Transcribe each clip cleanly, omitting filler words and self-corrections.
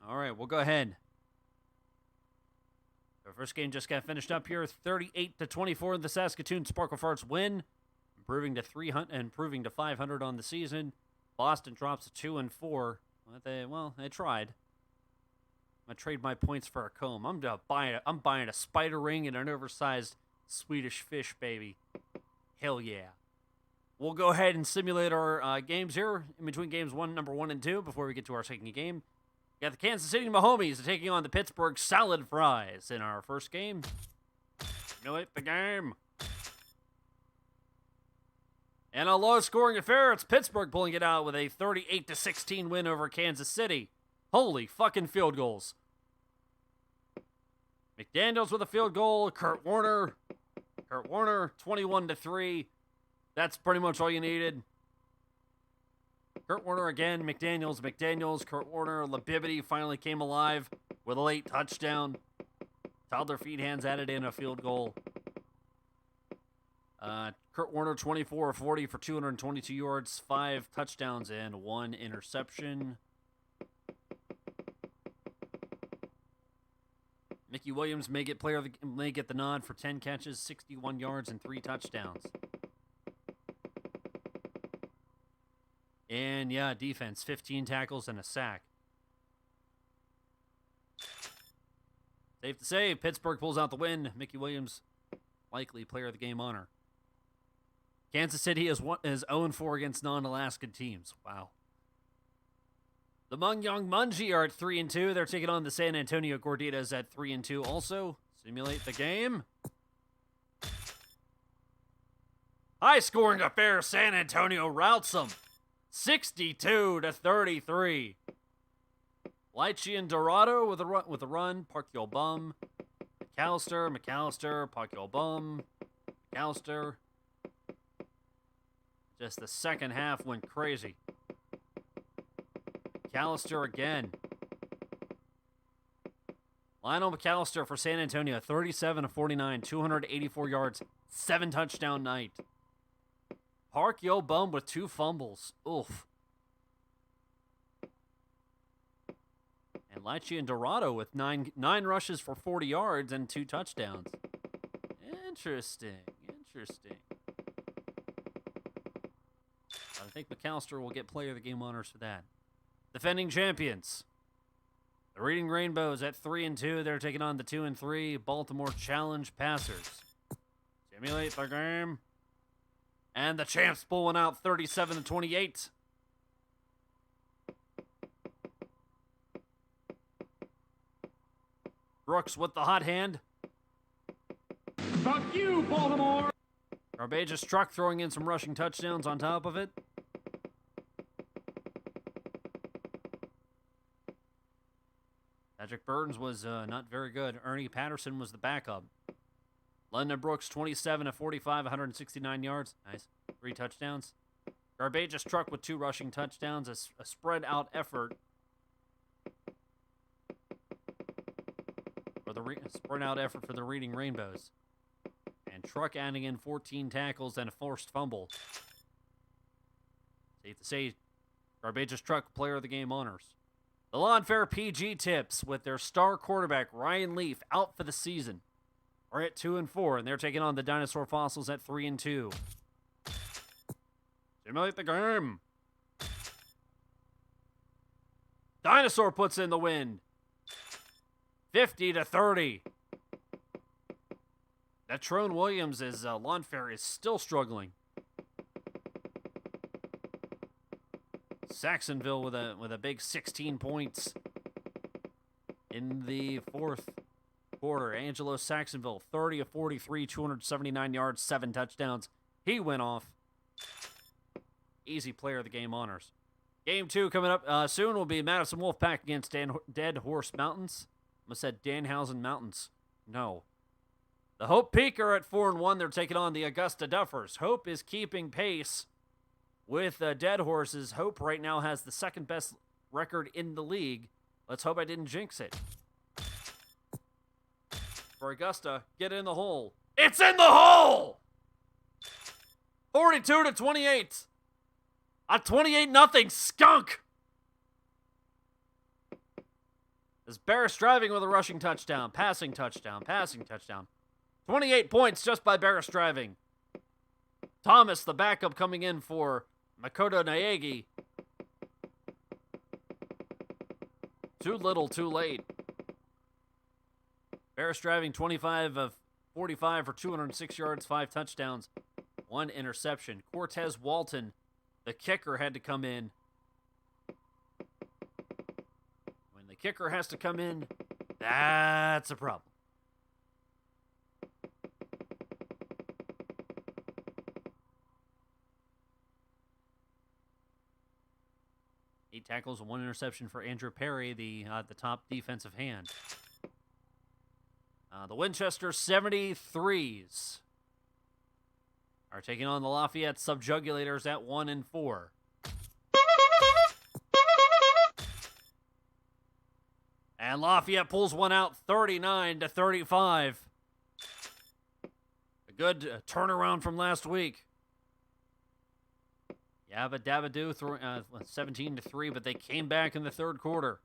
All right, we'll go ahead. Our first game just got finished up here. 38-24, the Saskatoon Sparkle Farts win, improving to 300 and improving to 500 on the season. Boston drops to 2-4. They tried. I'm gonna trade my points for a comb. I'm buying a spider ring and an oversized Swedish fish, baby. Hell yeah. We'll go ahead and simulate our games here in between games number 1 and 2 before we get to our second game. We got the Kansas City Mahomies taking on the Pittsburgh Salad Fries in our first game. Simulate the game. And a low-scoring affair, it's Pittsburgh pulling it out with a 38-16 win over Kansas City. Holy fucking field goals. McDaniels with a field goal. Kurt Warner, 21-3. That's pretty much all you needed. Kurt Warner again, McDaniels, Kurt Warner, LaBibbity finally came alive with a late touchdown. Toddler Feedhands added in a field goal. Kurt Warner, 24 of 40 for 222 yards, 5 touchdowns, and 1 interception. Mickey Williams may get the nod for 10 catches, 61 yards, and 3 touchdowns. And yeah, defense, 15 tackles and a sack. Safe to say, Pittsburgh pulls out the win. Mickey Williams, likely player of the game honor. Kansas City is 0-4 against non-Alaskan teams. Wow. The Mungyeong Munje are at 3-2. They're taking on the San Antonio Gorditas at 3-2 also. Simulate the game. High-scoring affair. San Antonio routs them. 62-33. Lychee and Dorado with a run. Park Yo Bum. McAllister. Park Yo Bum. McAllister. Just the second half went crazy. McAllister again. Lionel McAllister for San Antonio, 37-49, 284 yards, 7 touchdown night. Park Yo Bum with 2 fumbles. Oof. And Lychee and Dorado with 9 rushes for 40 yards and 2 touchdowns. Interesting. I think McAllister will get player of the game honors for that. Defending champions. The Reading Rainbows at 3-2. They're taking on the 2-3 Baltimore Challenge Passers. Simulate the game. And the champs pulling out 37-28. Brooks with the hot hand. Fuck you, Baltimore! Garbage's truck throwing in some rushing touchdowns on top of it. Patrick Burns was not very good. Ernie Patterson was the backup. London Brooks, 27-45, 169 yards. Nice. 3 touchdowns. Garbage's truck with 2 rushing touchdowns. A spread-out effort. For the Reading Rainbows. And Truck adding in 14 tackles and a forced fumble. Safe to say, Garbage's Truck player of the game honors. The Llanfair PG Tips with their star quarterback Ryan Leaf out for the season are at 2-4, and they're taking on the Dinosaur Fossils at 3-2. Simulate the game. Dinosaur puts in the win. 50-30. That Trone Williams is Llanfair is still struggling. Saxonville with a big 16 points in the fourth quarter. Angelo Saxonville, 30-43, 279 yards, 7 touchdowns. He went off. Easy player of the game honors. Game 2 coming up soon will be Madison Wolfpack against Dead Horse Mountains. I almost said Danhausen Mountains. No. The Hope Peak are at 4-1. They're taking on the Augusta Duffers. Hope is keeping pace with Dead Horses. Hope right now has the second best record in the league. Let's hope I didn't jinx it. For Augusta, get in the hole. It's in the hole! 42-28. A 28-0 skunk. As Barris driving with a rushing touchdown, passing touchdown, passing touchdown. 28 points just by Barris driving. Thomas, the backup, coming in for Makoto Naegi. Too little, too late. Barris driving 25 of 45 for 206 yards, 5 touchdowns, 1 interception. Cortez Walton, the kicker, had to come in. When the kicker has to come in, that's a problem. Eight tackles and 1 interception for Andrew Perry, the top defensive hand. The Winchester 73s are taking on the Lafayette Subjuggulators at 1-4. And Lafayette pulls one out 39-35. A good turnaround from last week. Yabba Dabba Doo 17-3, but they came back in the third quarter.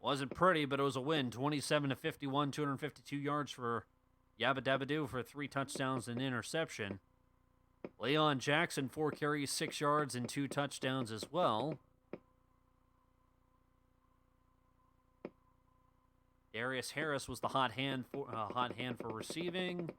Wasn't pretty, but it was a win. 27-51, 252 yards for Yabba Dabba Doo for 3 touchdowns and interception. Leon Jackson, 4 carries, 6 yards, and 2 touchdowns as well. Darius Harris was the hot hand for receiving.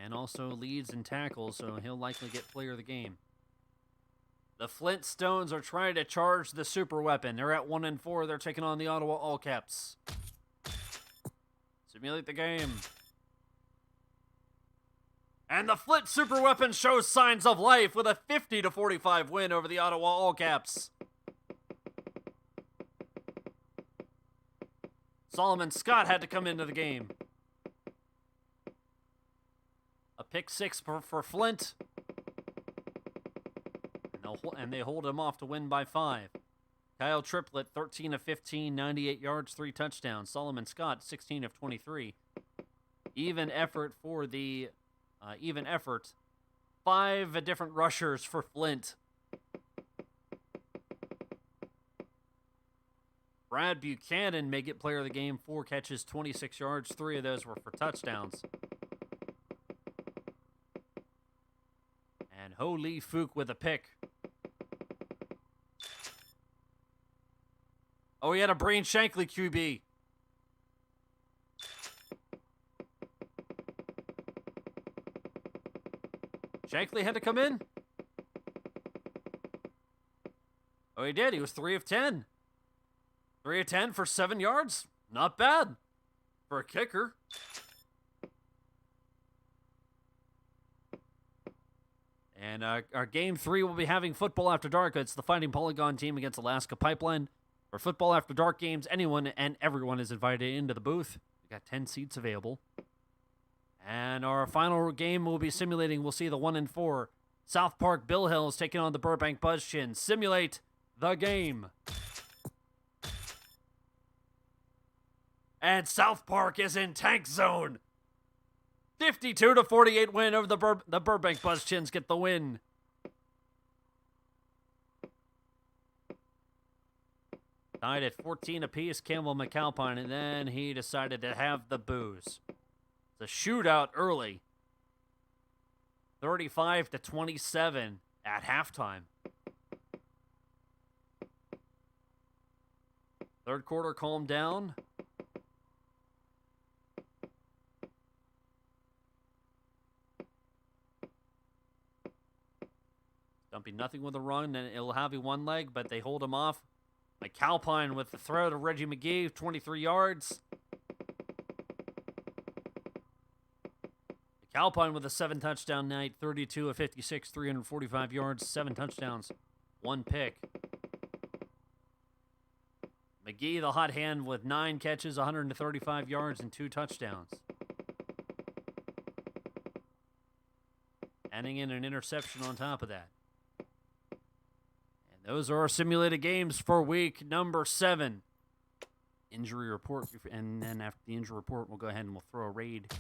And also leads in tackles, so he'll likely get player of the game. The Flint Stones are trying to charge the super weapon. They're at 1-4. They're taking on the Ottawa ALLCAPS. Simulate the game. And the Flint super weapon shows signs of life with a 50-45 win over the Ottawa ALLCAPS. Solomon Scott had to come into the game. A pick 6 for Flint. And they hold him off to win by 5. Kyle Triplett, 13 of 15, 98 yards, 3 touchdowns. Solomon Scott, 16 of 23. Even effort for the even effort. 5 different rushers for Flint. Brad Buchanan may get player of the game. 4 catches, 26 yards. 3 of those were for touchdowns. And Ho Lee Fook with a pick. Oh, he had a Brain Shankly QB. Shankly had to come in? Oh, he did. He was 3 of 10. 3 of 10 for 7 yards. Not bad for a kicker. And our game 3 will be having Football After Dark. It's the Fighting Polygon team against Alaska Pipeline. For Football After Dark games, anyone and everyone is invited into the booth. We got 10 seats available. And our final game we'll be simulating, we'll see the 1-4 South Park Billhells taking on the Burbank Buzzchins. Simulate the game. And South Park is in tank zone. 52-48 win over the Burbank Buzzchins get the win. Tied at 14 apiece, Campbell McAlpine, and then he decided to have the booze. It's a shootout early. 35-27 at halftime. Third quarter calmed down. Dumpy nothing with a run, and it'll have you one leg, but they hold him off. McAlpine with the throw to Reggie McGee, 23 yards. McAlpine with a 7 touchdown night, 32 of 56, 345 yards, 7 touchdowns, 1 pick. McGee, the hot hand, with 9 catches, 135 yards, and 2 touchdowns. Adding in an interception on top of that. Those are our simulated games for week number 7 injury report, and then after the injury report, we'll go ahead and we'll throw a raid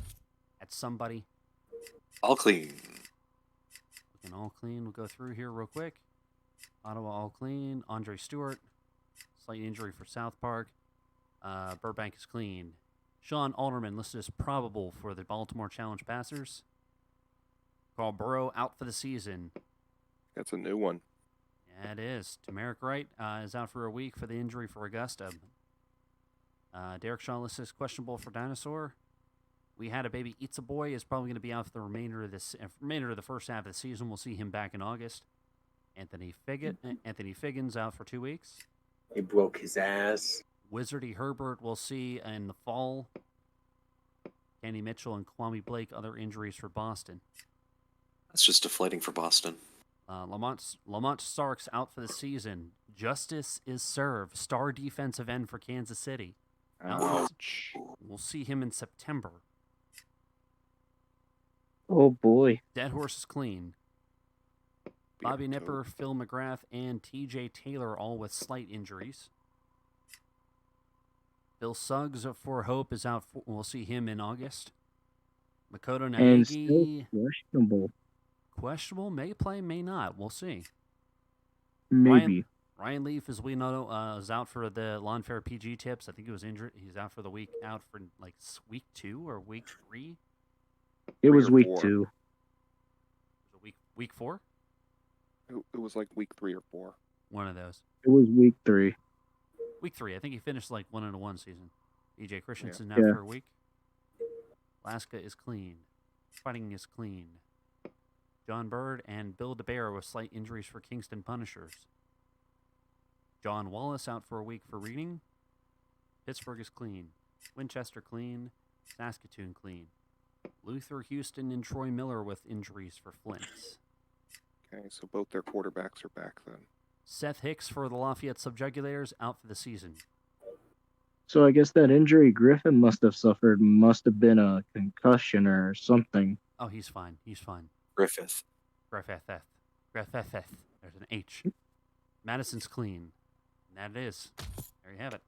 at somebody. All clean. We can all clean. We'll go through here real quick. Ottawa all clean. Andre Stewart, slight injury for South Park. Burbank is clean. Sean Alderman listed as probable for the Baltimore Challenge passers. Carl Burrow out for the season. That's a new one. Yeah, it is. Tamarick Wright is out for a week for the injury for Augusta. Derek Shaw listed as questionable for Dinosaur. We had a baby Eats a Boy is probably going to be out for the remainder of the first half of the season. We'll see him back in August. Anthony Figgins out for 2 weeks. He broke his ass. Wizardy Herbert we'll see in the fall. Kenny Mitchell and Kwame Blake, other injuries for Boston. That's just deflating for Boston. Lamont Starks out for the season. Justice is served. Star defensive end for Kansas City. Ouch. We'll see him in September. Oh boy. Dead Horse is clean. Bobby Nipper, Phil McGrath, and TJ Taylor all with slight injuries. Bill Suggs for Hope is out. We'll see him in August. Makoto And still Naegi, questionable. questionable, may play, may not. We'll see. Maybe. Ryan Leaf, as we know, is out for the Llanfair PG tips. I think he was injured. He's out for the week, out for like week 2 or week 3. It was week 4. 2. Week 4? It was like week 3 or 4. One of those. It was week 3. Week 3. I think he finished like 1-1 season. EJ Christensen out Yeah. for a week. Alaska is clean. Fighting is clean. John Bird and Bill DeBear with slight injuries for Kingston Punishers. John Wallace out for a week for reading. Pittsburgh is clean. Winchester clean. Saskatoon clean. Luther Houston and Troy Miller with injuries for Flint. Okay, so both their quarterbacks are back then. Seth Hicks for the Lafayette Subjuggulators out for the season. So I guess that injury Griffin must have suffered must have been a concussion or something. Oh, he's fine. He's fine. Griffith. Griffith. There's an H. Madison's clean. And that it is. There you have it.